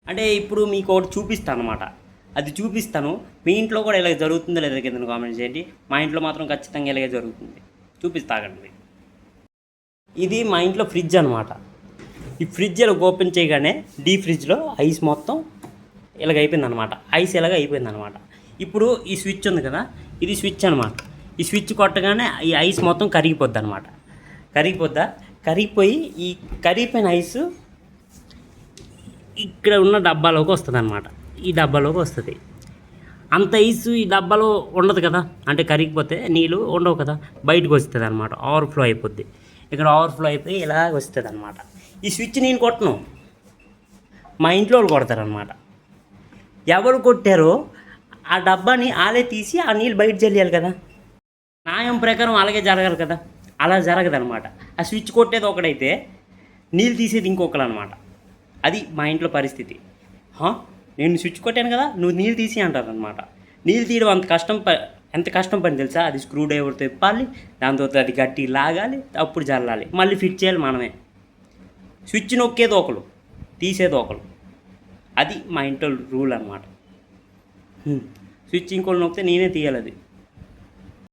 అంటే ఇప్పుడు మీకు ఒకటి చూపిస్తాను అనమాట. అది చూపిస్తాను. మీ ఇంట్లో కూడా ఇలాగ జరుగుతుందో లేదో కింద కామెంట్ చేయండి. మా ఇంట్లో మాత్రం ఖచ్చితంగా ఇలాగే జరుగుతుంది. చూపిస్తాగండి. ఇది మా ఇంట్లో ఫ్రిడ్జ్ అనమాట. ఈ ఫ్రిడ్జ్ ఇలా ఓపెన్ చేయగానే డీప్ ఫ్రిడ్జ్లో ఐస్ మొత్తం ఇలాగ అయిపోయిందనమాట. ఐస్ ఇలాగ అయిపోయిందనమాట. ఇప్పుడు ఈ స్విచ్ ఉంది కదా, ఇది స్విచ్ అనమాట. ఈ స్విచ్ కొట్టగానే ఈ ఐస్ మొత్తం కరిగిపోద్ది అనమాట. కరిగిపోయి ఈ కరిగిపోయిన ఐస్ ఇక్కడ ఉన్న డబ్బాలోకి వస్తుంది అనమాట. ఈ డబ్బాలోకి వస్తుంది. అంత ఐస్ ఈ డబ్బాలో ఉండదు కదా, అంటే కరిగిపోతే నీళ్ళు ఉండవు కదా, బయటకు వస్తుంది అనమాట. ఓవర్ఫ్లో అయిపోద్ది. ఇక్కడ ఓవర్ఫ్లో అయిపోయి ఇలాగ వస్తుంది అనమాట. ఈ స్విచ్ నేను కొట్టను, మా ఇంట్లో వాళ్ళు కొడతారనమాట. ఎవరు కొట్టారో ఆ డబ్బాని ఆలే తీసి ఆ నీళ్ళు బయట చల్లేయాలి కదా. న్యాయం ప్రకారం అలాగే జరగాలి కదా. అలా జరగదనమాట. ఆ స్విచ్ కొట్టేది ఒకడైతే నీళ్ళు తీసేది ఇంకొకరు అనమాట. అది మా ఇంట్లో పరిస్థితి. నేను స్విచ్ కొట్టాను కదా, నువ్వు నీళ్ళు తీసి అంటారనమాట. నీళ్ళు తీయడం ఎంత కష్టం పని తెలుసా. అది స్క్రూ డ్రైవర్తో తిప్పాలి, దాంతో అది గట్టి లాగాలి, అప్పుడు జల్లాలి, మళ్ళీ ఫిట్ చేయాలి మనమే. స్విచ్ నొక్కేది ఒకరు, తీసేది ఒకరు. అది మా ఇంట్లో రూల్ అనమాట. స్విచ్ ఇంకోళ్ళు నొక్కితే నేనే తీయాలి అది.